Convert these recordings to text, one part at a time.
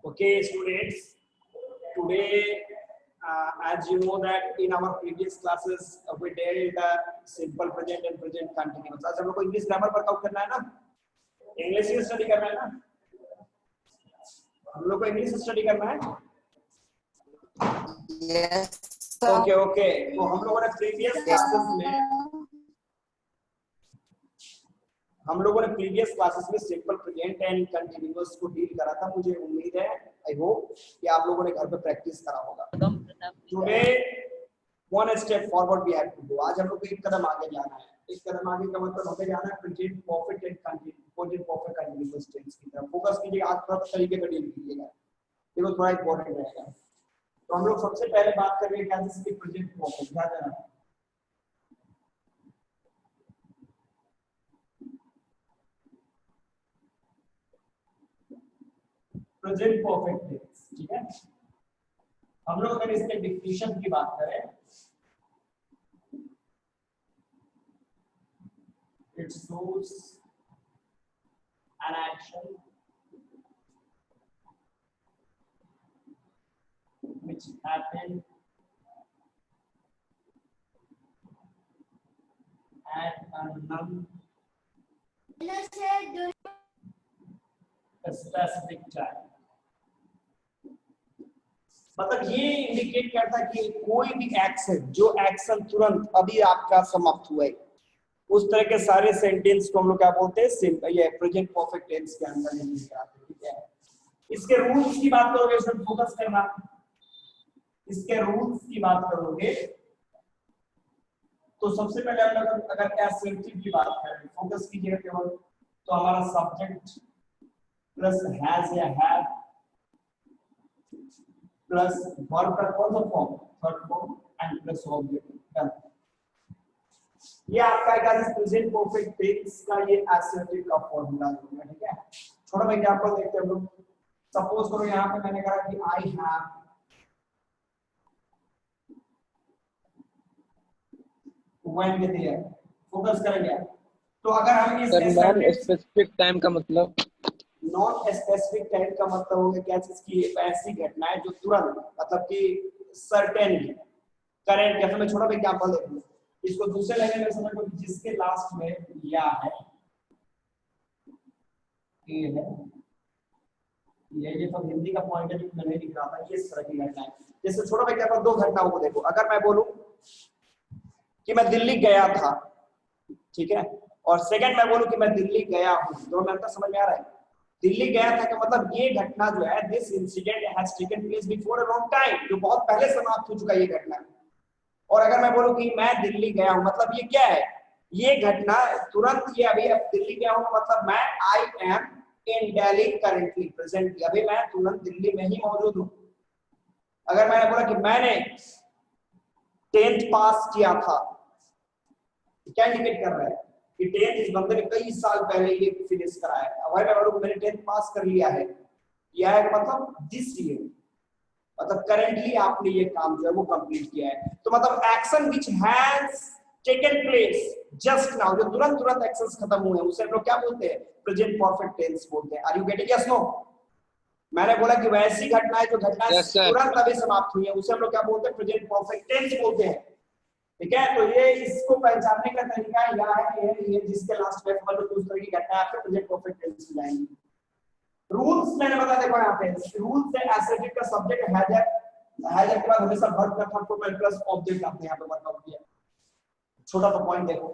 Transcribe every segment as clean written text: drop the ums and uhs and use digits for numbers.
Okay, students. Today, as you know that in our previous classes we did simple present and present continuous. आज हम लोग को English grammar workout करना है ना, इंग्लिश ही study करना है ना, हम लोग को इंग्लिश स्टडी करना है. Yes. ओके ओके, तो हम लोगों ने प्रीवियस क्लासेस में सिंपल प्रेजेंट एंड कंटीन्यूअस को डील करा था. मुझे उम्मीद है, आई होप कि आप लोगों ने घर पे प्रैक्टिस करा होगा. Today one step forward we have to go. आज हम लोग को एक कदम आगे जाना है. एक कदम आगे का मतलब हमें जाना है present perfect and continuous tense की तरफ. फोकस कीजिएगा, आज थोड़ा तरीके से डील कीजिएगा, देखो थोड़ा इंपॉर्टेंट रहेगा. तो हम लोग सबसे पहले बात कर रहे हैं क्या जिसकी प्रेजेंट परफेक्ट. ध्यान देना, प्रेजेंट परफेक्ट टेंस. ठीक है, हम लोग अगर इसके डिफिनेशन की बात करें, it shows an action which happened at a specific time. मतलब ये इंडिकेट करता है कि कोई भी एक्शन, जो एक्शन तुरंत अभी आपका समाप्त हुआ है, उस तरह के सारे सेंटेंस को हम लोग क्या बोलते हैं, सिंपल ये प्रेजेंट परफेक्ट टेंस के अंदर यूज करते हैं. ठीक है, इसके रूल्स की बात करोगे, इसमें फोकस करना. इसके रूल्स की बात करोगे तो सबसे पहले हम लोग अगर एसेंटिव की बात करें, फोकस कीजिएगा केवल, तो हमारा सब्जेक्ट प्लस हैज या हैव प्लस वर्ब का कौन सा form, third form, and plus object. ये आपका क्या है प्रेजेंट परफेक्ट टेंस का ये एसेंटिव का फॉर्मूला है. ठीक है, छोटा सा एग्जांपल देखते हैं हम लोग. सपोज करो यहाँ पे मैंने कहा कि I have when with here. Focus करेंगे तो अगर हम इस नॉन स्पेसिफिक टाइम का मतलब, नॉन स्पेसिफिक टाइम का मतलब होगा क्या चीज की ऐसी घटना है जो तुरंत, मतलब कि सर्टेनली करेंट. जैसे मैं छोटा सा एग्जांपल देखूं, इसको दूसरे लाइन में समझ लो, जिसके लास्ट में या है, ये है, ये तो हिंदी का पॉइंट है जो मैं नहीं लिख रहा था. ये इस तरह की घटना है. जैसे छोटा सा एग्जांपल, दो घटनाओं को देखो. अगर मैं बोलूं कि मैं दिल्ली गया था, ठीक है, और सेकंड मैं बोलूं कि मैं दिल्ली गया हूं, दोनों में अंतर समझ में आ रहा है. दिल्ली गया था का मतलब ये घटना जो है, this incident has taken place before a long time, जो बहुत पहले समाप्त हो चुका ये घटना. और अगर मैं बोलूं कि मैं दिल्ली गया हूं, मतलब ये क्या है, ये घटना तुरंत, ये अभी अब दिल्ली गया हूं मतलब मैं I am in Delhi currently, presently, अभी मैं तुरंत दिल्ली में ही मौजूद हूं. अगर मैंने बोला कि मैंने 10th पास किया था, क्या इंडिकेट कर रहा है कि 10th इस बंदे ने कई साल पहले ये फिनिश कराया है. अब मैं बोलूं मैंने 10th पास कर लिया है, यह है मतलब दिस ईयर, मतलब करेंटली आपने ये काम जो है वो कंप्लीट किया है. तो मतलब action which has taken place just now, जो तुरंत तुरंत एक्शंस खत्म हुए हैं, उसे हम लोग क्या बोलते हैं, प्रेजेंट परफेक्ट टेंस बोलते हैं. Are you getting? Yes no. मैंने बोला कि वैसी घटना है जो घटना तुरंत अभी समाप्त हुई है, उसे हम लोग क्या बोलते हैं, प्रेजेंट परफेक्ट टेंस बोलते हैं. ठीक है, तो ये इसको पहचानने का तरीका यह है कि ये जिसके लास्ट में मतलब उस तरह की घटना आपके प्रेजेंट परफेक्ट टेंस में जाएंगी. रूल्स मैंने बता देखो यहाँ पे रूल्स है. एसेटिव का सब्जेक्ट हैजर, हैजर के बाद हमेशा वर्ब का थर्ड फॉर्म प्लस ऑब्जेक्ट आपने यहाँ पे वर्कआउट किया. छोटा सा पॉइंट देखो,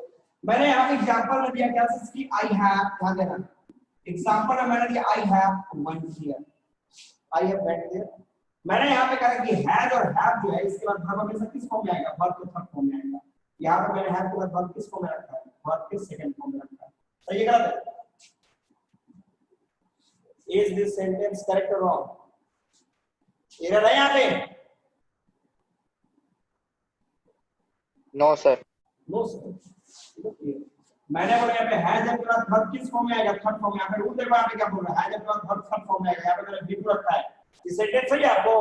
मैंने यहाँ पे एग्जांपल में दिया क्या इसकी, आई हैव. ध्यान देना, एग्जांपल में मैंने दिया I have won here, I have went there. मैंने यहाँ पे कहा कि हैज और हैव जो है, इसके बाद वर्ब हमेशा किस फॉर्म में आएगा, वर्ब के थर्ड फॉर्म में आएगा. यहाँ पे मैंने हैव के बाद वर्ब किस फॉर्म में रखा है, वर्ब के सेकंड फॉर्म में रखा है. सही है गलत है? Is this sentence correct or wrong? Error है यहाँ पे? No sir. No sir. मैंने बोला यहाँ पे हैज के बाद वर्ब किस फॉर्म में आएगा, थर्ड फॉर्म में. यहाँ पे रूल देखो, यहाँ पे क्या बोल रहा है, हैज के बाद वर्ब थर्ड फॉर्म में आएगा. यहाँ पे मैंने बिल्कुल रखा है. ये सेंटेंस सही है आपको?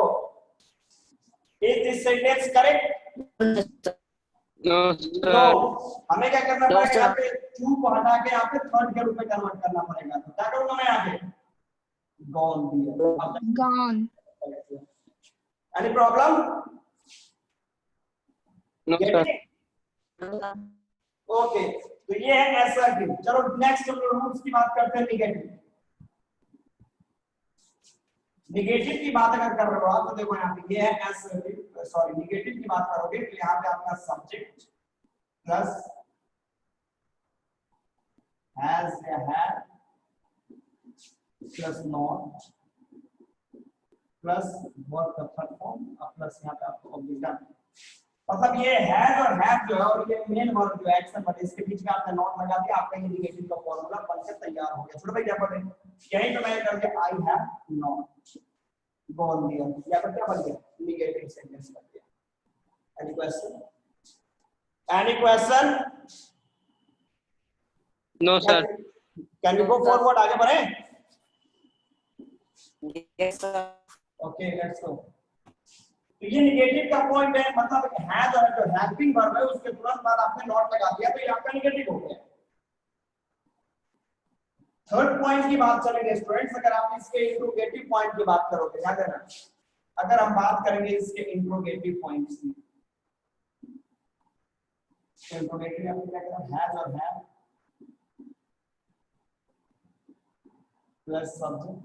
Is this sentence correct? No तो हमें क्या करना पड़ेगा, यहाँ पे टू को हटा के यहाँ पे थर्ड के रूप में कन्वर्ट करना पड़ेगा. तो क्या करूंगा मैं यहाँ पे, gone दिया। Gone. Any problem? No, Get sir. it? Okay, तो ये है assertive। चलो नेक्स्ट रूट्स की बात करते हैं। निगेटिव, निगेटिव की बात अगर कर रहे हो आप तो देखो यहाँ पे ये है assertive, सॉरी निगेटिव की बात करोगे तो यहाँ पे आपका सब्जेक्ट प्लस has या had plus not plus verb का थर्ड फॉर्म प्लस यहाँ पे आपको ऑब्जेक्ट, मतलब ये हैज और हैव जो है और ये मेन वर्ब जो है एक्शन बट इसके बीच में आपने नॉट लगा दिया, आपका ये निगेटिव का फॉर्मूला बनकर तैयार हो गया। छोटे भाई क्या पढ़े, यहीं पे मैंने कर दिया आई हैव नॉट गॉन दिया, या फिर क्या बन गया निगेटिव सेंटेंस बन गया। Any question? Any question? No, sir. Can we go forward, आगे बढ़े? Yes, sir. Okay let's go. तो ये निगेटिव का पॉइंट है, मतलब हैज और जो हेल्पिंग वर्ब है उसके तुरंत बाद आपने नॉट लगा दिया तो ये आपका निगेटिव हो गया। थर्ड पॉइंट की बात चलेगी स्टूडेंट्स, अगर आप इसके इंट्रोगेटिव पॉइंट की बात करोगे, याद है ना, अगर हम बात करेंगे इसके इंट्रोगेटिव पॉइंट्स की, इंट्रोगेटिव आपको क्या करना, हैज और हैव प्लस सब्जेक्ट,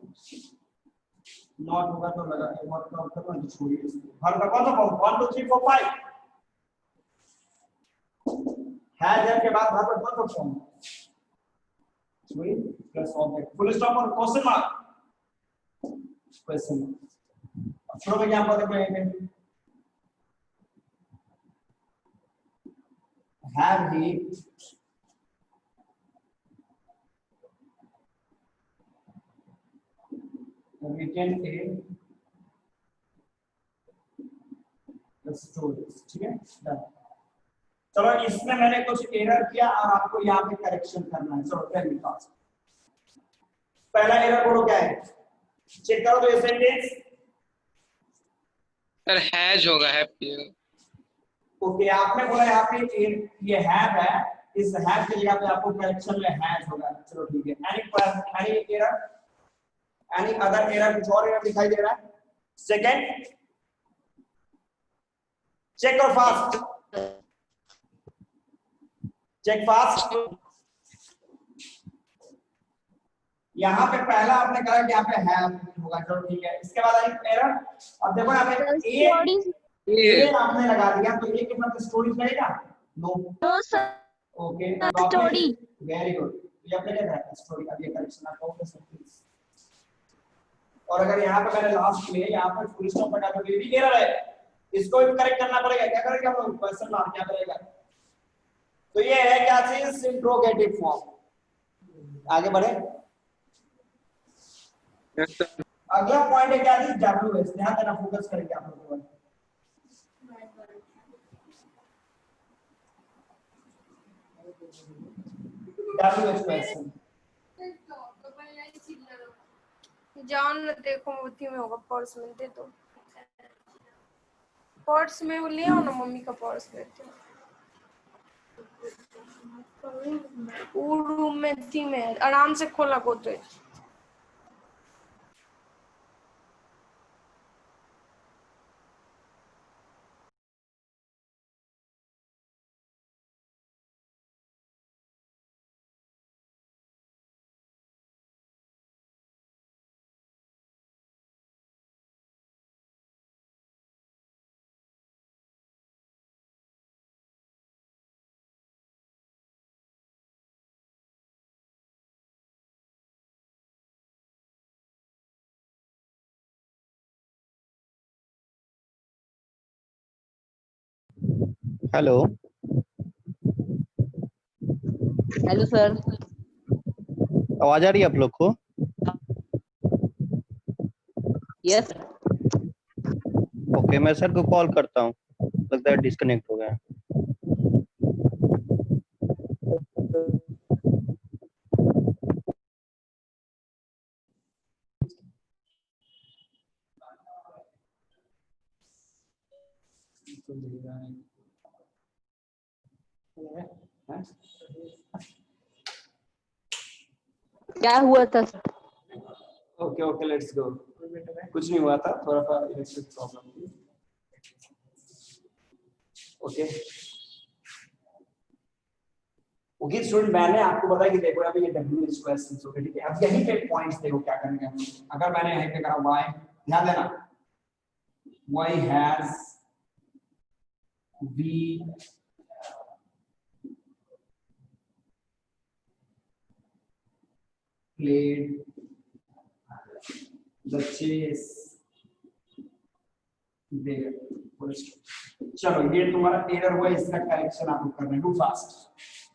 नॉट होगा तो लगा एक और काम करना जो छोड़िए इसको। हर का कौन सा फॉर्म 1 2 3 4 5 हैज के बाद हर का कौन सा फॉर्म छोड़िए प्लस ऑब्जेक्ट फुल स्टॉप और क्वेश्चन मार्क, क्वेश्चन मार्क। शुरू में क्या पढ़ते हैं, have he written a story, ठीक है डन। चलो इसमें मैंने कुछ एरर किया और आपको यहाँ पे करेक्शन करना है। चलो पहली बात, पहला एरर बोलो क्या है, चेक करो तो ये सेंटेंस Sir, has होगा है। ओके, आपने बोला यहाँ पे ये हैव है, इस हैव की जगह पे आपको करेक्शन में हैज होगा। चलो ठीक है। Any error, any other error, कुछ और एरर दिखाई दे रहा है? सेकंड, चेक और फास्ट, चेक फास्ट। यहाँ पे पहला आपने कहा कि यहाँ पे हैव होगा, चलो ठीक है। इसके बाद एक एरर, अब देखो यहाँ पे ए आपने लगा दिया तो ए के साथ स्टोरीज रहेगा? No okay, story. Very good, ये आपने क्या कहा स्टोरी। अब ये करेक्शन आप कहोगे प्लीज। और अगर यहाँ पे मैंने लास्ट में यहाँ पे फुल स्टॉप लगा तो ये भी एरर है, इसको भी करेक्ट करना पड़ेगा। क्या करेंगे हम लोग, क्वेश्चन मार्क क्या करेगा? तो ये है क्या चीज, इंट्रोगेटिव फॉर्म। आगे बढ़े, Yes, sir. अगला पॉइंट है क्या चीज, डब्ल्यूएच। ध्यान देना, फोकस करेंगे आप लोगों को। डब्ल्यूएच क्वेश्चन, जान न देखो मुट्ठी में होगा, पर्स में दे दो, पर्स में वो ले आओ ना, मम्मी का पर्स लेते वो रूम में थी, में आराम से खोला गोदरेज। Hello hello sir. आवाज आ रही है आप लोग को? यस। ओके, मैं सर को कॉल करता हूँ, लगता है डिस्कनेक्ट हो गया। क्या हुआ था सर? ओके ओके लेट्स गो। कुछ नहीं हुआ था, थोड़ा सा इलेक्ट्रिक प्रॉब्लम थी। ओके ओके स्टूडेंट, मैंने आपको बताया कि देखो अभी ये डब्ल्यू क्वेश्चंस हो गए, ठीक है। अब यहीं पे पॉइंट्स देखो क्या करेंगे हम। अगर मैंने यहीं पे करा y, ध्यान देना y has v played the chase there। चलो ये तुम्हारा एरर हुआ, इसका करेक्शन आपको करना है।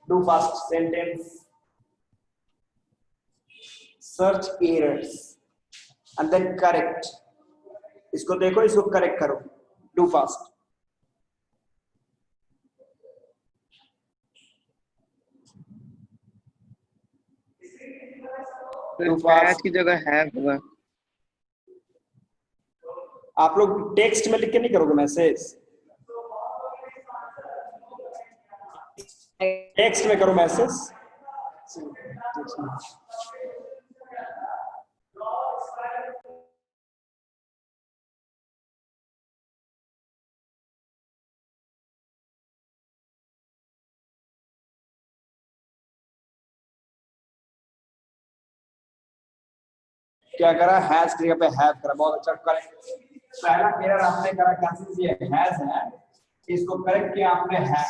Do fast sentence search errors and then correct. इसको देखो, इसको करेक्ट करो। Do fast. हैज की जगह हैव होगा। आप लोग टेक्स्ट में लिख के नहीं करोगे मैसेज, टेक्स्ट में करो मैसेज। क्या करा, हैज की जगह पे हैव करा, बहुत अच्छा करेक्ट। पहला एरर आपने करा क्या चीज, ये हैज है, इसको करेक्ट किया आपने हैव।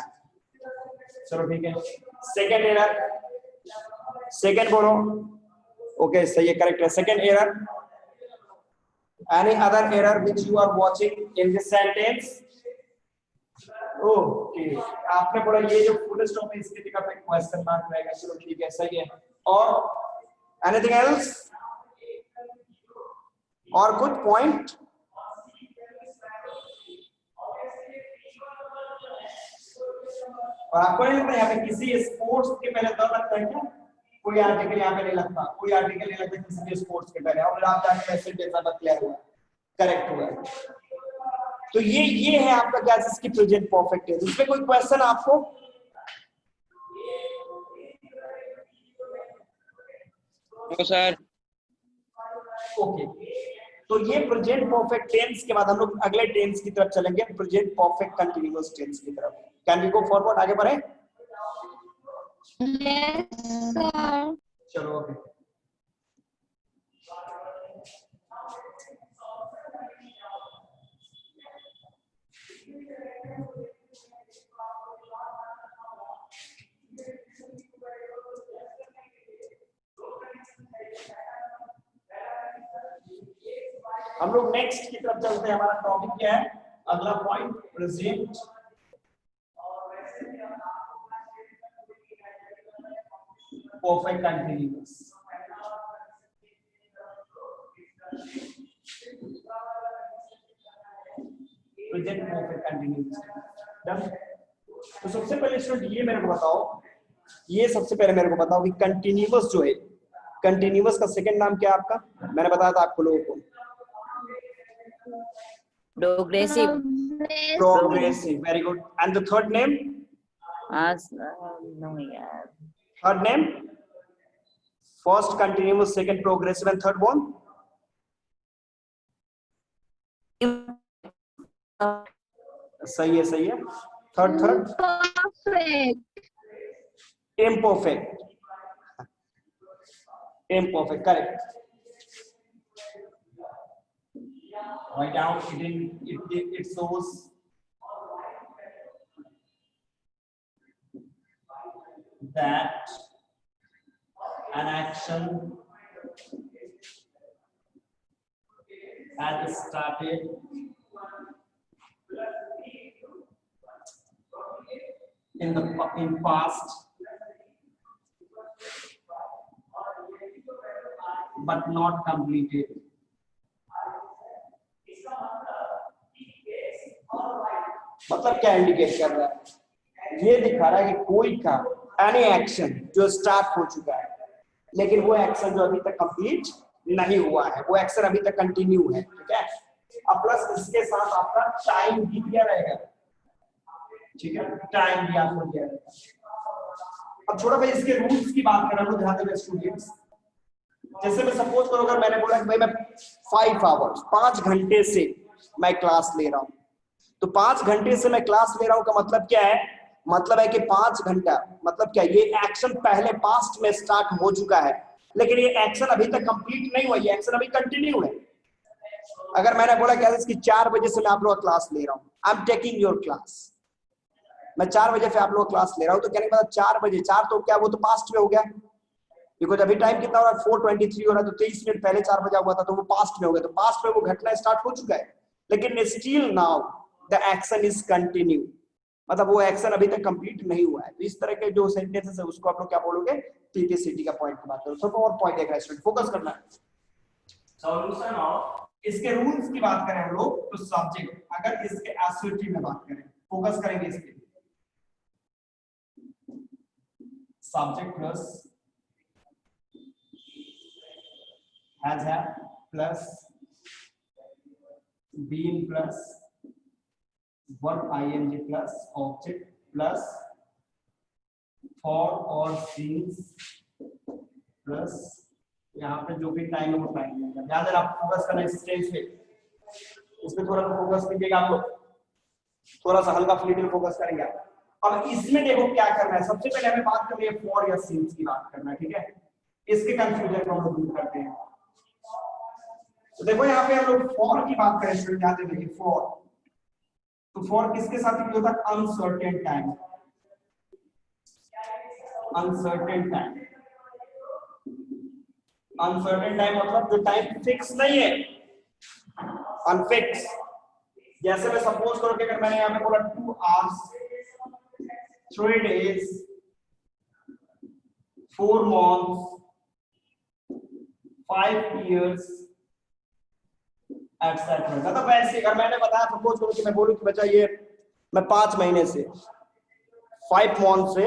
चलो ठीक है। सेकंड एरर, सेकंड बोलो। ओके सही है, करेक्ट है। Second error, any other error which you are watching in this sentence. Okay आपने बोला ये जो फुल स्टॉप है इसकी जगह पे क्वेश्चन मार्क रहेगा। चलो ठीक है, सही है। और एनीथिंग एल्स, और कुछ पॉइंट। और आपको नहीं लगता यहाँ पे किसी स्पोर्ट्स के पहले दो लगता है क्या? कोई आर्टिकल यहाँ पे नहीं लगता, कोई आर्टिकल नहीं लगता किसी के स्पोर्ट्स के पहले, और आप जाके वैसे जैसा क्लियर हुआ, करेक्ट हुआ। तो ये है आपका क्या चीज की प्रेजेंट परफेक्ट टेंस। इसमें कोई क्वेश्चन आपको? No sir. ओके तो ये प्रेजेंट परफेक्ट टेंस के बाद हम लोग अगले टेंस की तरफ चलेंगे, प्रेजेंट परफेक्ट कंटीन्यूअस टेंस की तरफ। कैन वी गो फॉरवर्ड, आगे बढ़े? Yes sir. चलो ओके। हम लोग नेक्स्ट की तरफ चलते हैं। हमारा टॉपिक क्या है, अगला point, present perfect continuous. Present perfect continuous. तो सबसे पहले स्टूडेंट ये मेरे को बताओ, ये सबसे पहले मेरे को बताओ कि कंटीन्यूअस जो है, कंटीन्यूअस का सेकंड नाम क्या है आपका? मैंने बताया था आपको लोगों को, Progressive. progressive, very good. And the third name? No, yeah. Third name? First continuous, second progressive, and third one? सही है, सही है। Third perfect. imperfect, imperfect, correct. Write down it shows that an action has started in past but not completed. मतलब क्या indicate कर रहा है? ये दिखा रहा है कि कोई काम, एनी एक्शन जो स्टार्ट हो चुका है, लेकिन वो एक्शन जो अभी तक कंप्लीट नहीं हुआ है, वो एक्शन अभी तक कंटिन्यू है, ठीक है। अब प्लस इसके साथ आपका टाइम भी दिया रहेगा, ठीक है, टाइम भी आपको दिया रहेगा। अब छोटा भाई इसके रूल्स की बात करें तो ध्यान देना स्टूडेंट्स, जैसे मैं सपोज करो अगर मैंने बोला कि भाई मैं 5 आवर्स 5 घंटे से मैं क्लास ले रहा हूं, तो 5 घंटे से मैं क्लास ले रहा हूं का मतलब क्या है? मतलब है कि 5 घंटा मतलब क्या, ये एक्शन पहले पास्ट में स्टार्ट हो चुका है, लेकिन ये एक्शन अभी तक कंप्लीट नहीं हुआ, ये एक्शन अभी कंटिन्यू है। अगर मैंने बोला क्या इसकी 4 बजे से मैं आप लोग का क्लास ले रहा हूं, I am taking your class, मैं 4 बजे से आप लोग क्लास ले रहा हूं, तो कहने के बाद 4 बजे 4 तो क्या वो तो पास्ट में हो गया, बिकॉज अभी टाइम कितना हो रहा है 4:23 हो रहा है, तो 23 मिनट पहले 4 बजा हुआ था, तो वो पास्ट में हो गया, तो पास्ट में वो घटना स्टार्ट हो चुका है, लेकिन still now the action is continue, मतलब वो एक्शन अभी तक कंप्लीट नहीं हुआ है। तो इस तरह के जो सेंटेंसेस है उसको आप लोग क्या बोलोगे? टीटीसीटी का पॉइंट की बात करो। सब और पॉइंट देख रहा है स्टूडेंट, फोकस करना है। सॉल्यूशन ऑफ इसके रूल्स की बात करें हम लोग तो सब्जेक्ट, अगर इसके एसोसिएटिव में बात करें, फोकस करेंगे इसके subject plus has plus been plus verb ing plus object plus for or since plus यहाँ पे जो भी टाइम है वो टाइम है। याद है आप फोकस करना इस स्टेज पे, इसमें थोड़ा सा फोकस कीजिएगा आप लोग, थोड़ा सा हल्का फुल्ली फोकस करेंगे। अब इसमें देखो क्या करना है, सबसे पहले हमें बात करनी है फॉर या सिंस की बात करना है, ठीक है? इसके कंफ्यूजन को हम लोग दूर करते हैं। तो देखो यहाँ पे हम लोग फॉर की बात करें स्टूडेंट, याद रखिए फॉर, तो फॉर किसके साथ यूज होता है? Uncertain time, uncertain time, uncertain time मतलब जो टाइम फिक्स नहीं है, अनफिक्स। जैसे मैं सपोज करो कि अगर मैंने यहाँ पे बोला 2 hours 3 days 4 months 5 years etcetera, मतलब ऐसे अगर मैंने बताया सपोज करो कि मैं बोलूं कि बच्चा ये मैं 5 महीने से 5 months से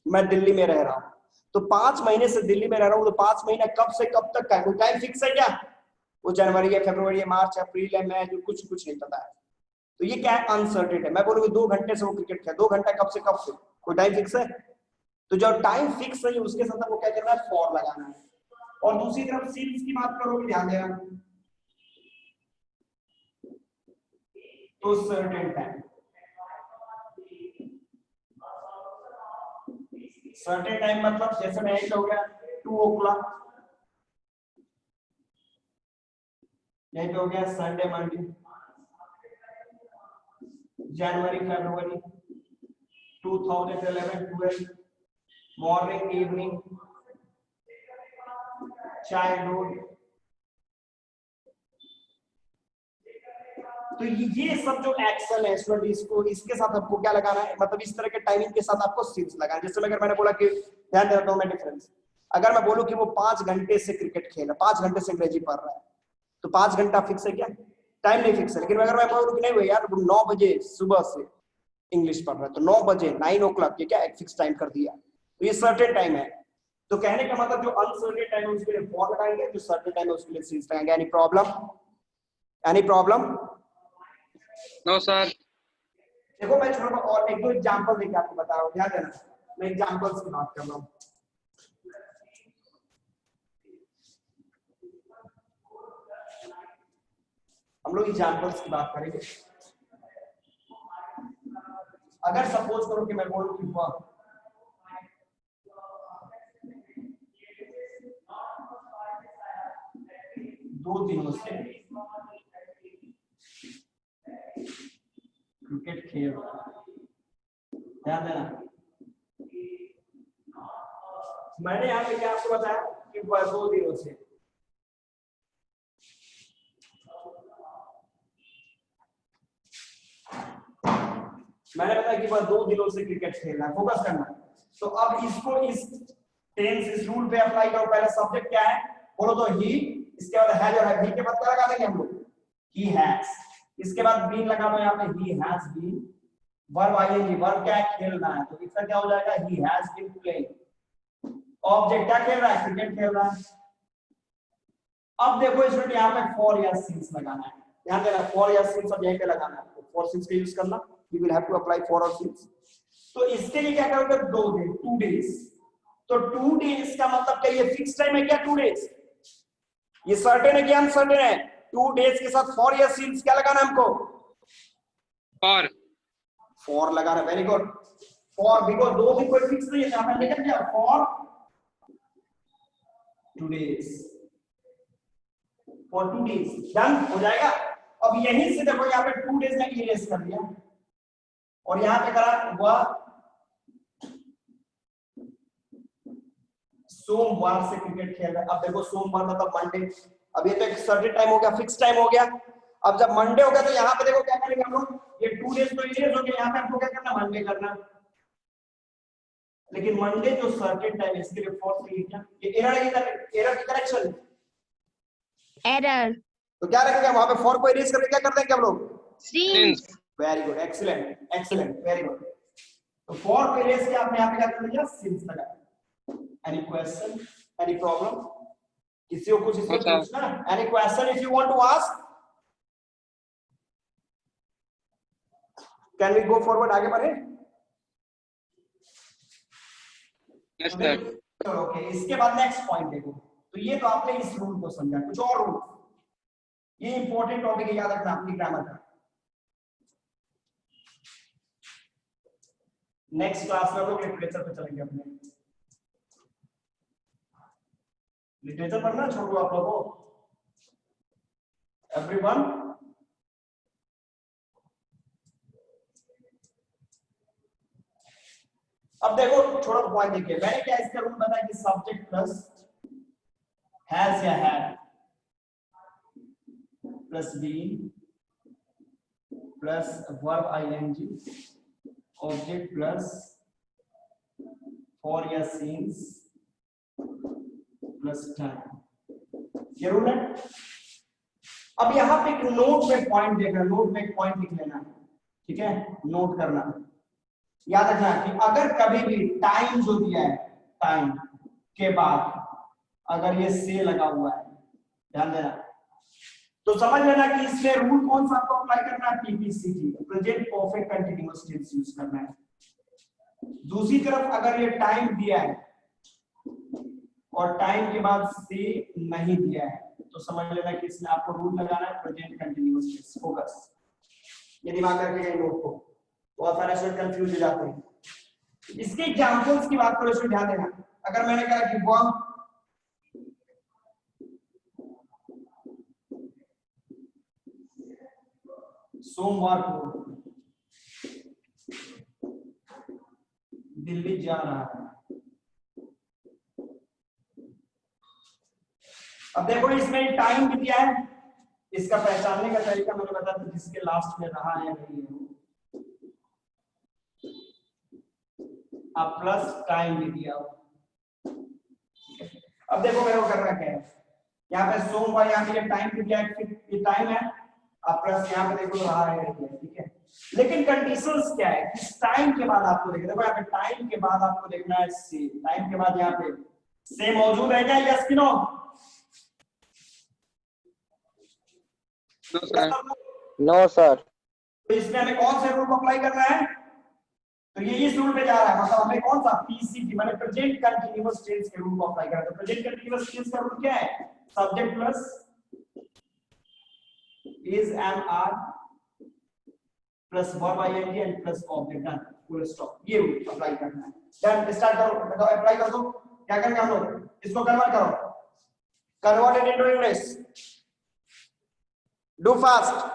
मैं दिल्ली में रह रहा हूं, तो 5 महीने से दिल्ली में रह रहा हूं, तो 5 महीना कब से कब तक का है? कोई टाइम फिक्स है क्या? वो जनवरी है, फरवरी है, मार्च है, अप्रैल है, मई, जो कुछ नहीं पता है, तो ये क्या है? अनसर्टेन है। मैं बोलूंगी 2 घंटे से वो क्रिकेट खेला, 2 घंटा कब से कब से, कोई टाइम फिक्स है? तो जब टाइम फिक्स नहीं उसके साथ वो क्या करना है? फॉर लगाना है। और दूसरी तरफ सिंस की बात करोगे, ध्यान देना, तो सर्टेन टाइम, सर्टेन टाइम मतलब जैसे मैं एक हो गया 2 o'clock, यही पे हो गया संडे मंडे, जनवरी फरवरी 2011-12, मॉर्निंग इवनिंग, चाइल्डहुड, तो ये सब जो एक्शन है स्टूडेंट, इसको इसके साथ आपको क्या लगाना है? मतलब इस तरह के टाइमिंग के साथ आपको सिंस लगाना है। जैसे अगर मैंने बोला कि ध्यान देता हूं मैं डिफरेंस, अगर मैं बोलूं कि वो 5 घंटे से क्रिकेट खेला, 5 घंटे से अंग्रेजी पढ़ रहा है, तो 5 घंटा फिक्स है क्या? टाइम नहीं फिक्स है। लेकिन अगर मैं बोलूं कि नहीं भैया यार 9 बजे सुबह से इंग्लिश पढ़ रहा है, तो 9 बजे 9 o'clock, ये क्या एक फिक्स टाइम कर दिया, तो ये सर्टेन टाइम है। तो कहने का मतलब जो अनसर्टेन टाइम है उसके लिए फॉर लगाएंगे, जो सर्टेन टाइम है उसके लिए सिंस लगाएंगे। Any problem? Any problem? No sir. देखो मैं छोटा और एक दो एग्जांपल देके आपको बता रहा हूँ, ध्यान देना, मैं एग्जांपल्स की बात कर रहा हूँ। हम लोग एग्जांपल्स की बात करेंगे। अगर सपोज करो कि मैं बोलूं कि वह 2 दिनों से क्रिकेट खेल रहा है, ध्यान देना, मैंने यहाँ पे क्या आपको बताया कि वह 2 दिनों से मैंने बताया कि वह 2 दिनों से क्रिकेट खेल रहा है, फोकस करना। तो अब इसको इस टेंस इस रूल पे अप्लाई करो। पहला सब्जेक्ट क्या है बोलो तो ही, इसके बाद हैज और ही के बाद क्या लगा देंगे हम लोग? He has. इसके बाद बीन लगा दो यहाँ पे, he has been, verb ING, verb क्या है? खेलना है, तो इसका क्या हो जाएगा? He has been playing. Object क्या खेल रहा है? क्रिकेट खेल रहा है। अब देखो इसमें यहाँ पे फॉर या सिंस लगाना है, ध्यान देना, फॉर या सिंस अब यहीं पे लगाना है, फॉर सिंस का यूज करना, you will have to apply for or since। तो इसके लिए क्या करोगे? 2 दिन, 2 days। तो 2 days का मतलब क्या ये फिक्स टाइम है क्या? 2 days ये सर्टेन है कि अनसर्टेन है? 2 days के साथ फॉर या सिंस क्या लगाना है हमको? फॉर लगाना। Very good. फॉर, बिकॉज दो दिन कोई फिक्स नहीं है, यहां पे लिखा क्या? For 2 days, for 2 days। Done हो जाएगा। अब यहीं से देखो यहाँ पे 2 days में इरेज कर दिया और यहाँ पे करा हुआ सोमवार से क्रिकेट खेल रहा है। अब देखो सोमवार मतलब मंडे, अब ये तो एक सर्टेन टाइम हो गया, फिक्स टाइम हो गया। अब जब मंडे हो गया तो यहाँ पे देखो क्या करेंगे हम लोग, ये 2 days तो इरेज हो गया, यहाँ पे हमको क्या करना? मंडे करना। लेकिन मंडे जो सर्टेन टाइम है इसके लिए फॉर से क्या? ये एरर की करेक्शन, एरर तो क्या रखेंगे वहां पे? फॉर को इरेज करके क्या कर देंगे हम लोग? Since. Very good, excellent excellent, very good. तो फॉर को इरेज किया आपने, यहाँ पे क्या कर दिया? सिंस लगा। Any question, any problem? किसी को कुछ इससे पूछना? Any question if you want to ask? Can we go forward, आगे बढ़े? Yes sir. ओके, इसके बाद नेक्स्ट पॉइंट देखो। तो ये तो आपने इस रूल को समझा, कुछ और रूल, ये इंपॉर्टेंट टॉपिक है, याद रखना अपनी ग्रामर का। नेक्स्ट क्लास में हम लोग लिटरेचर पे चलेंगे। अपने लिटरेचर पढ़ना छोड़ दो आप लोगों, एवरीवन। अब देखो थोड़ा पॉइंट देखिए, मैंने क्या इसका रूल बताया कि सब्जेक्ट प्लस हैज या had plus been plus verb ING, object plus for या सीन्स प्लस टाइम, ये रूल है। अब यहाँ पे एक नोट में पॉइंट देखना, नोट में एक पॉइंट लिख लेना, ठीक है? नोट करना, याद रखना कि अगर कभी भी टाइम जो दिया है, टाइम के बाद अगर ये से लगा हुआ है, ध्यान देना, तो समझ लेना कि इसमें रूल कौन सा आपको अप्लाई करना है? PPCT, present perfect continuous tense use करना है। दूसरी तरफ अगर ये टाइम दिया है और टाइम के बाद से नहीं दिया है, तो समझ लेना कि इसमें आपको रूल लगाना है प्रेजेंट कंटीन्यूअस टेंस। फोकस, ये दिमाग रखिएगा इन नोट को, बहुत सारे स्टूडेंट कंफ्यूज हो जाते हैं। इसके एग्जांपल्स की बात करो, इसमें ध्यान देना। अगर मैंने कहा कि वह सोमवार को दिल्ली जा रहा है, अब देखो इसमें टाइम भी दिया है, इसका पहचानने का तरीका मैंने बताया था, जिसके लास्ट में रहा है नहीं है, अब प्लस टाइम भी दिया हो। अब देखो मेरे को करना क्या है, यहाँ पे सोमवार, यहाँ पे टाइम भी दिया है, ये टाइम है, अब प्लस यहाँ पे देखो रहा है, ठीक है? लेकिन कंडीशंस क्या है? इस टाइम के बाद आपको देखना, देखो यहाँ पे टाइम के बाद आपको देखना है से, टाइम के बाद यहाँ पे से मौजूद है क्या? यस कि नो? No sir. तो इसमें हमें कौन से रूल को अप्लाई करना है? तो ये इस रूल पे जा रहा है, मतलब हमें कौन सा? पीसीटी, माने प्रेजेंट कंटीन्यूअस टेंस के रूल को अप्लाई करना है। तो प्रेजेंट कंटीन्यूअस टेंस का रूल क्या है? Subject plus is am are plus verb ING and plus object, done, full stop. ये रूल अप्लाई करना है। डन, स्टार्ट करो, बताओ, अप्लाई कर दो। क्या करेंगे हम लोग? इसको कन्वर्ट करो, convert it into English, do fast.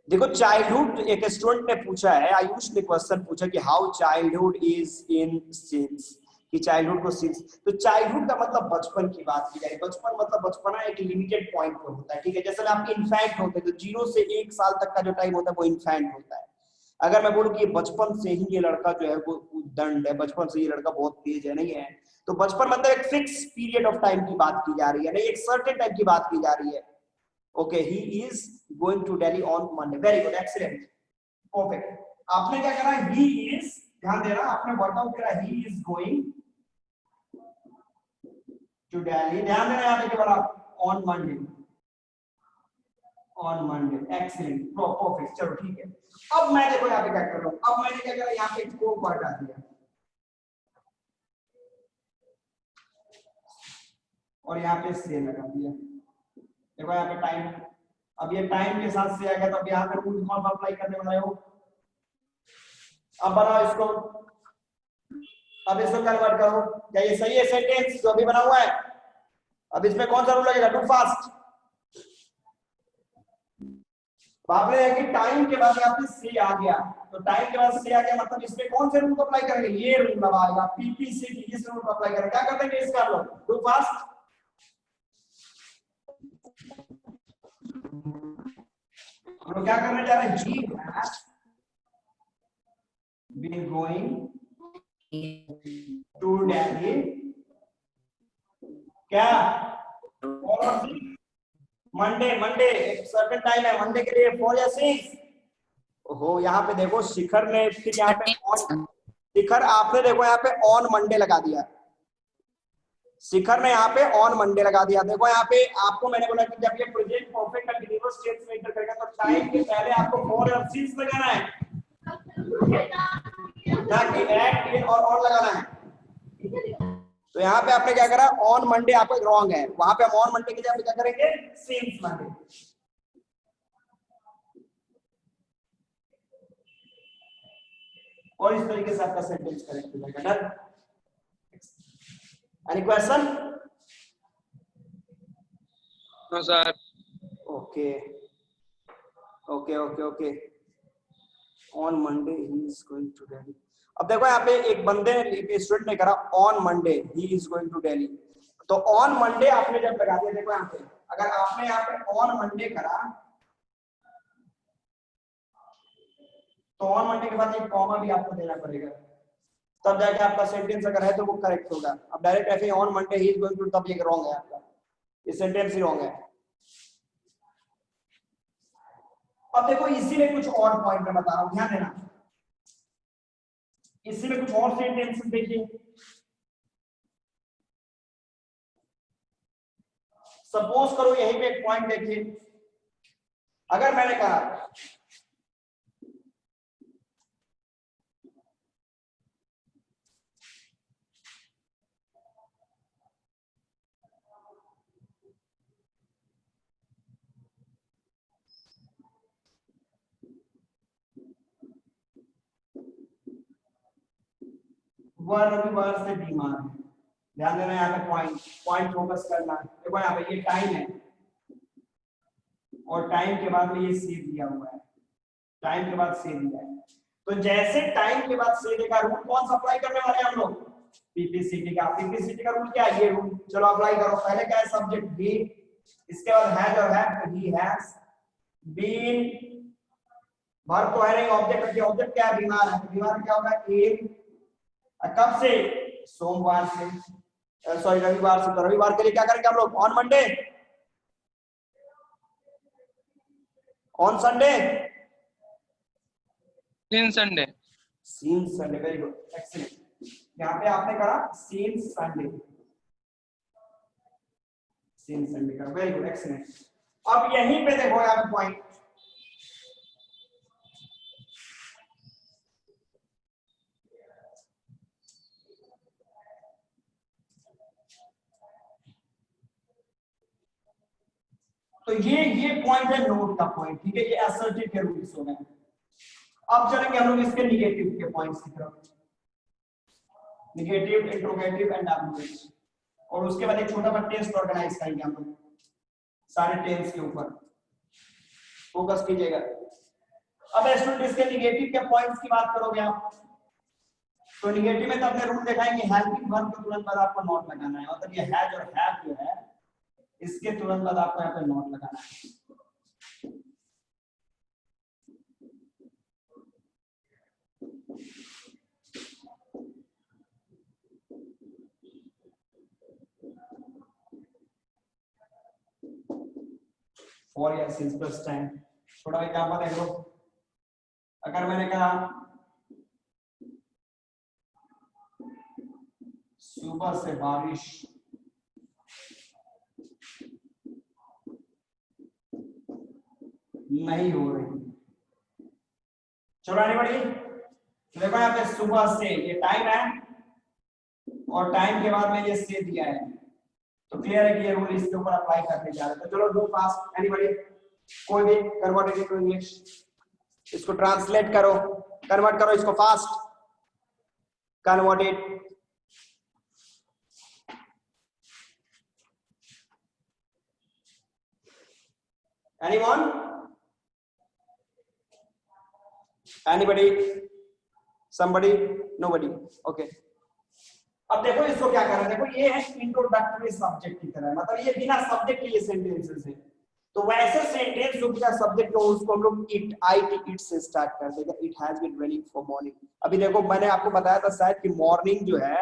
देखो चाइल्डहुड, एक स्टूडेंट ने पूछा है, आयुष ने क्वेश्चन पूछा कि how childhood is in since, कि चाइल्डहुड को सिंस, तो चाइल्डहुड का मतलब बचपन की बात की जाए। बचपन मतलब बचपना एक लिमिटेड पॉइंट पर होता है, ठीक है? जैसे में आपके इन्फेंट होते हैं, तो 0 से 1 साल तक का जो टाइम होता है वो इन्फेंट होता है। अगर मैं बोलूं कि बचपन से ही ये लड़का जो है वो दंड है, बचपन से ये लड़का बहुत तेज है, नहीं है, तो बचपन मतलब एक फिक्स पीरियड ऑफ टाइम की बात की जा रही है, नहीं एक सर्टेन टाइम की बात की जा रही है। Okay, he is going to Delhi on Monday. Very good, excellent, perfect. आपने क्या करा? He is, ध्यान देना, आपने वर्कआउट करा, he is going to Delhi, ध्यान देना यहाँ पे क्या बोला? On Monday. On Monday, excellent, perfect, चलो ठीक है। अब मैं देखो यहाँ पे क्या कर रहा हूँ, अब मैंने क्या करा, यहाँ पे को को हटा दिया और यहाँ पे से लगा दिया। देखो यहाँ पे टाइम, अब ये टाइम के साथ से आ गया, तो अब यहाँ पे रूल कौन सा अप्लाई करने वाले हो, अब बनाओ इसको, अब इसको कन्वर्ट करो। क्या ये सही है सेंटेंस जो अभी बना हुआ है? अब इसमें कौन सा रूल लगेगा, डू फास्ट। बाप रे, कि टाइम के बाद यहाँ पे से आ गया, तो टाइम के बाद से आ गया मतलब इसमें कौन से रूल को अप्लाई करेंगे, ये रूल लगाएगा, पीपीसी इस रूल को अप्लाई करेंगे। क्या करते हैं, इसका लो डू फास्ट। हम लोग क्या करने जा रहे हैं, he has been going to Delhi, क्या मंडे, मंडे एक सर्टेन टाइम है मंडे के लिए, 4 या 6। ओहो, यहाँ पे देखो शिखर ने फिर यहाँ पे ऑन, शिखर आपने देखो यहाँ पे ऑन मंडे लगा दिया, शिखर ने यहाँ पे ऑन मंडे लगा दिया। देखो यहाँ पे आपको मैंने बोला कि जब ये प्रेजेंट परफेक्ट कंटीन्यूअस टेंस में एंटर करेगा तो टाइम के पहले आपको 4 और 6 लगाना है, ना कि एट और लगाना है। तो यहाँ पे आपने क्या करा, ऑन मंडे आपको रॉन्ग है, वहां पे हम ऑन मंडे के जगह क्या करेंगे, सिंस मंडे। और इस तरीके से आपका सेंटेंस करेक्ट हो जाएगा। Done? Any question? No sir. Okay okay okay okay. On Monday he is going to Delhi. अब देखो यहाँ पे एक बंदे ने, स्टूडेंट ने करा on Monday he is going to Delhi, तो ऑन मंडे आपने जब लगा दिया, देखो यहाँ पे अगर आपने यहाँ पे ऑन मंडे करा तो ऑन मंडे के बाद एक कॉमा भी आपको देना पड़ेगा, तब जाके आपका सेंटेंस अगर है तो वो करेक्ट होगा। अब डायरेक्ट ऐसे on Monday he is going to, तब ये रॉन्ग है आपका, ये सेंटेंस ही रॉन्ग है। अब देखो इसी में कुछ और पॉइंट मैं बता रहा हूं, ध्यान देना, इसी में कुछ और सेंटेंसेस देखिए। सपोज करो यहीं पे एक पॉइंट देखिए, अगर मैंने कहा वह रविवार से बीमार है, ध्यान देना यहाँ पे पॉइंट पॉइंट फोकस करना। देखो यहाँ पे ये टाइम है और टाइम के बाद में ये से दिया हुआ है, टाइम के बाद से दिया है, तो जैसे टाइम के बाद से देगा रूल कौन सा अप्लाई करने वाले हैं हम लोग, पीपीसीटी का। पीपीसीटी का रूल क्या है, ये रूल, चलो अप्लाई करो। पहले क्या है, सब्जेक्ट बी, इसके बाद हैज और हैव, तो ही हैज बीन, वर्ब तो है नहीं, ऑब्जेक्ट रखिए, ऑब्जेक्ट क्या है, बीमार है, तो बीमार क्या होगा, ए, कब से, सोमवार से, सॉरी रविवार से, तो रविवार के लिए क्या करेंगे हम लोग, on Monday, on Sunday, since Sunday, seen Sunday, very good, excellent. यहाँ पे आपने करा सीन संडे, सीन संडे का, वेरी गुड, एक्सीलेंट। अब यहीं पे देखो यहाँ पे पॉइंट, तो ये पॉइंट है नोट का पॉइंट, ठीक है, ये असर्टिव के रूल्स हो गए। अब चलेंगे हम लोग इसके निगेटिव के पॉइंट्स की तरफ, निगेटिव, इंट्रोगेटिव एंड एब्सोल्यूट, और उसके बाद एक छोटा सा टेस्ट ऑर्गेनाइज करेंगे हम लोग सारे टेंस के ऊपर, फोकस कीजिएगा। अब स्टूडेंट इसके निगेटिव के पॉइंट्स की बात करोगे आप, तो निगेटिव में तो अपने रूल दिखाएंगे, हेल्पिंग वर्ब के तुरंत बाद आपको नॉट लगाना है, मतलब ये हैज और हैव जो है इसके तुरंत बाद आपको यहाँ पे नॉट लगाना है। फॉर या सिंस प्लस टाइम, थोड़ा एग्जांपल देख लो, अगर मैंने कहा सुबह से बारिश, नहीं हो रही। चलो आने बढ़िए। देखो यहाँ पे सुबह से ये टाइम है और टाइम के बाद में ये से दिया है, तो क्लियर है कि ये रूल इसके ऊपर अप्लाई करने जा रहे हैं। तो चलो डू फास्ट एनीबॉडी, कोई भी कन्वर्ट इट टू इंग्लिश, इसको ट्रांसलेट करो, कन्वर्ट करो इसको fast, convert it. Anyone, anybody, somebody, nobody, okay. अब देखो इसको क्या कर रहे हैं, देखो ये है इंट्रोडक्टरी सब्जेक्ट की तरह, मतलब ये बिना सब्जेक्ट के ये सेंटेंसेस है। तो वैसे सेंटेंस जो बिना सब्जेक्ट हो उसको हम लोग इट, इट से स्टार्ट कर देंगे। It has been running for morning. अभी देखो मैंने आपको बताया था शायद कि मॉर्निंग जो है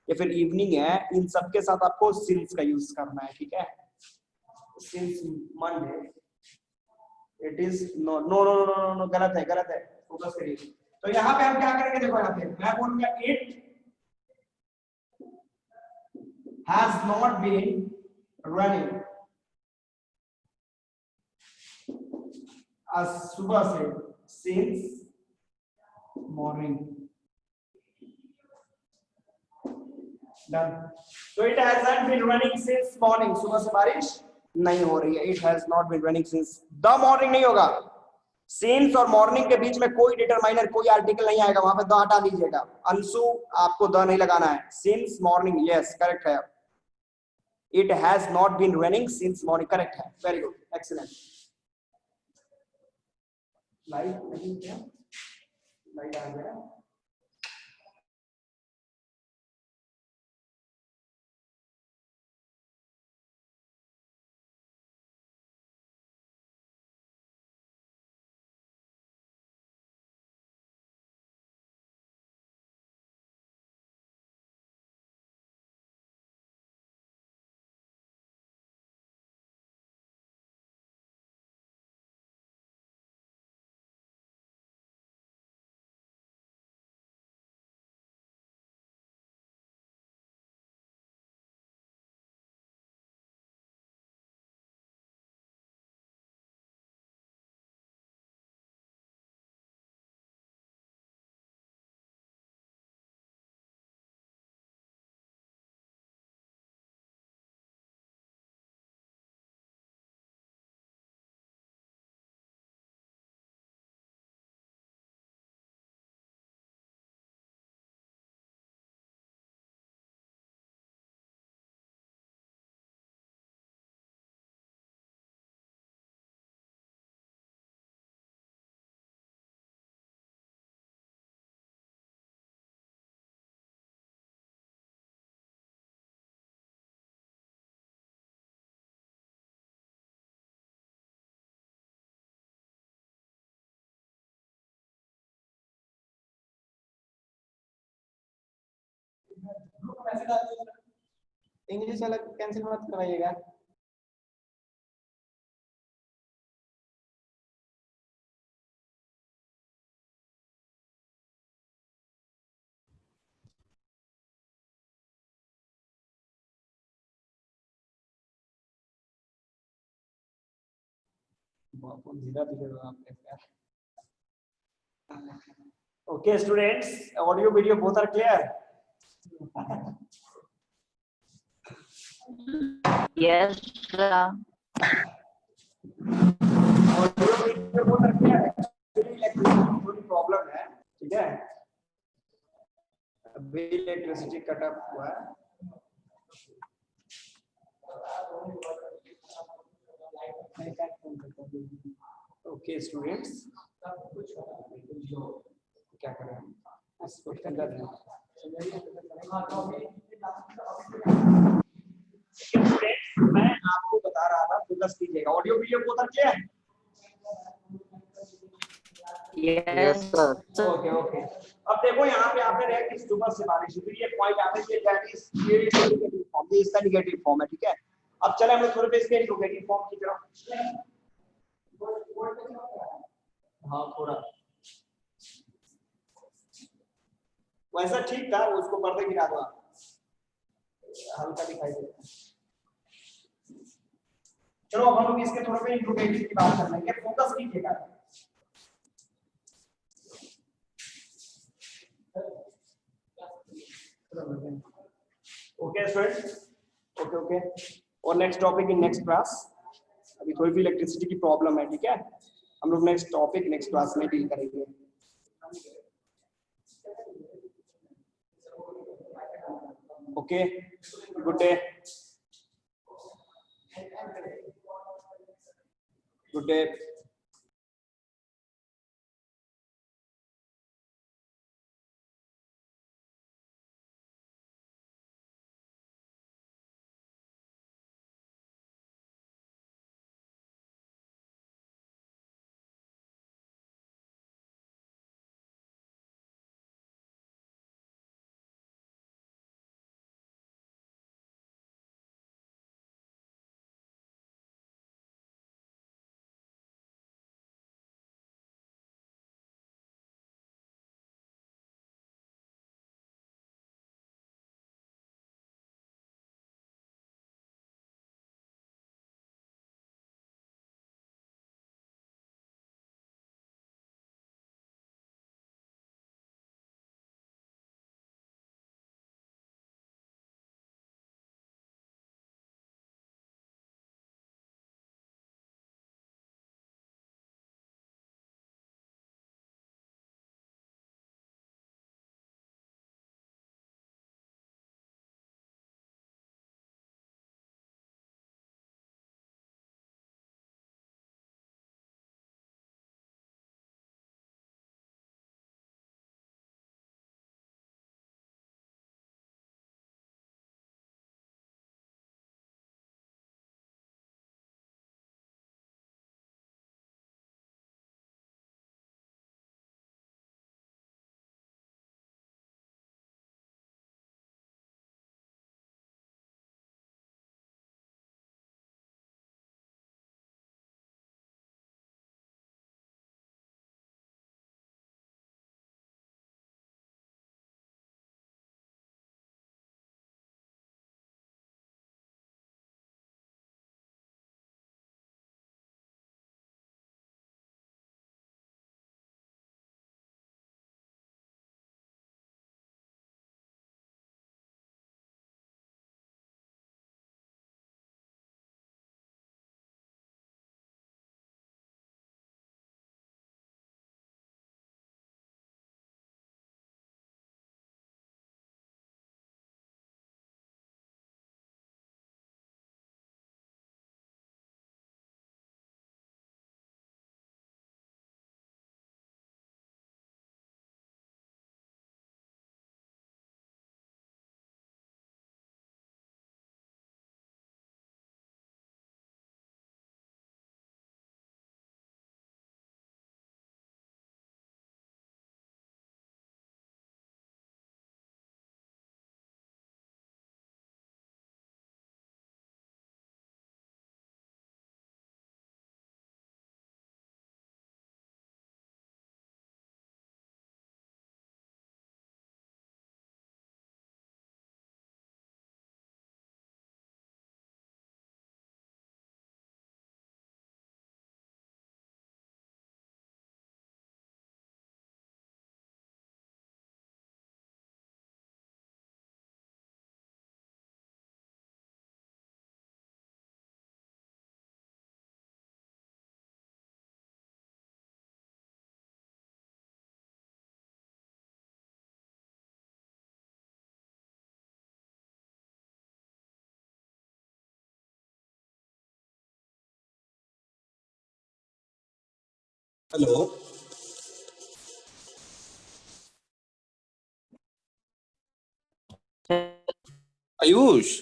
या फिर इवनिंग है, इन सब के साथ आपको सिंस का यूज करना है, ठीक है। Since Monday it is no no no no no, गलत है, गलत है, फोकस करिए। तो यहाँ पे हम क्या करेंगे, देखो यहाँ पे मैं बोलूंगा it has not been running आज सुबह से, since morning, done। So it hasn't been running since morning, सुबह से बारिश नहीं हो रही है। It has not been running since the morning नहीं होगा, since और morning के बीच में कोई डिटरमाइनर, कोई आर्टिकल नहीं आएगा, वहां पे द हटा दीजिएगा। अंशु आपको द नहीं लगाना है, since morning, yes करेक्ट है। It has not been raining since morning, correct है, very good, excellent। लाइट नहीं क्या, लाइट आ गया। इंग्लिश वाला कैंसिल मत कराइएगा। Okay students, audio video both are clear? Yes, sir. audio video both are clear? Actually electricity थोड़ी problem है, ठीक है, अभी इलेक्ट्रिसिटी कट ऑफ हुआ है। ओके स्टूडेंट्स, क्या करें इसको कर दें। मैं आपको बता रहा था, फोकस कीजिएगा। ऑडियो वीडियो को उतर के Yes, sir. Okay okay. अब देखो यहाँ पे आपने रहा कि सुबह से बारिश हुई, ये पॉइंट आपने ये दैट इज नेगेटिव फॉर्म, ये इसका नेगेटिव फॉर्म है, ठीक है। अब चले हम लोग थोड़े पे इसके इंट्रोगेटिव फॉर्म की तरफ। हाँ थोड़ा वैसा ठीक था, उसको पर्दे गिरा दो, हल्का दिखाई देता है। चलो अब हम लोग इसके थोड़े पे इंट्रोगेटिव की बात कर लेंगे, फोकस कीजिएगा। Okay student, okay okay. और next topic in next class. अभी थोड़ी सी इलेक्ट्रिसिटी की प्रॉब्लम है, ठीक है, हम लोग नेक्स्ट टॉपिक नेक्स्ट क्लास में डील करेंगे। Okay, good day, good day. Hello, Ayush.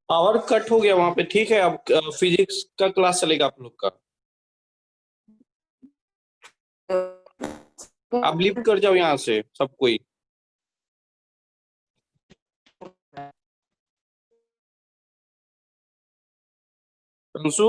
Power cut हो गया वहां पे, ठीक है। अब फिजिक्स का क्लास चलेगा आप लोग का। आप लीव कर जाओ यहाँ से सब कोई। अंशु।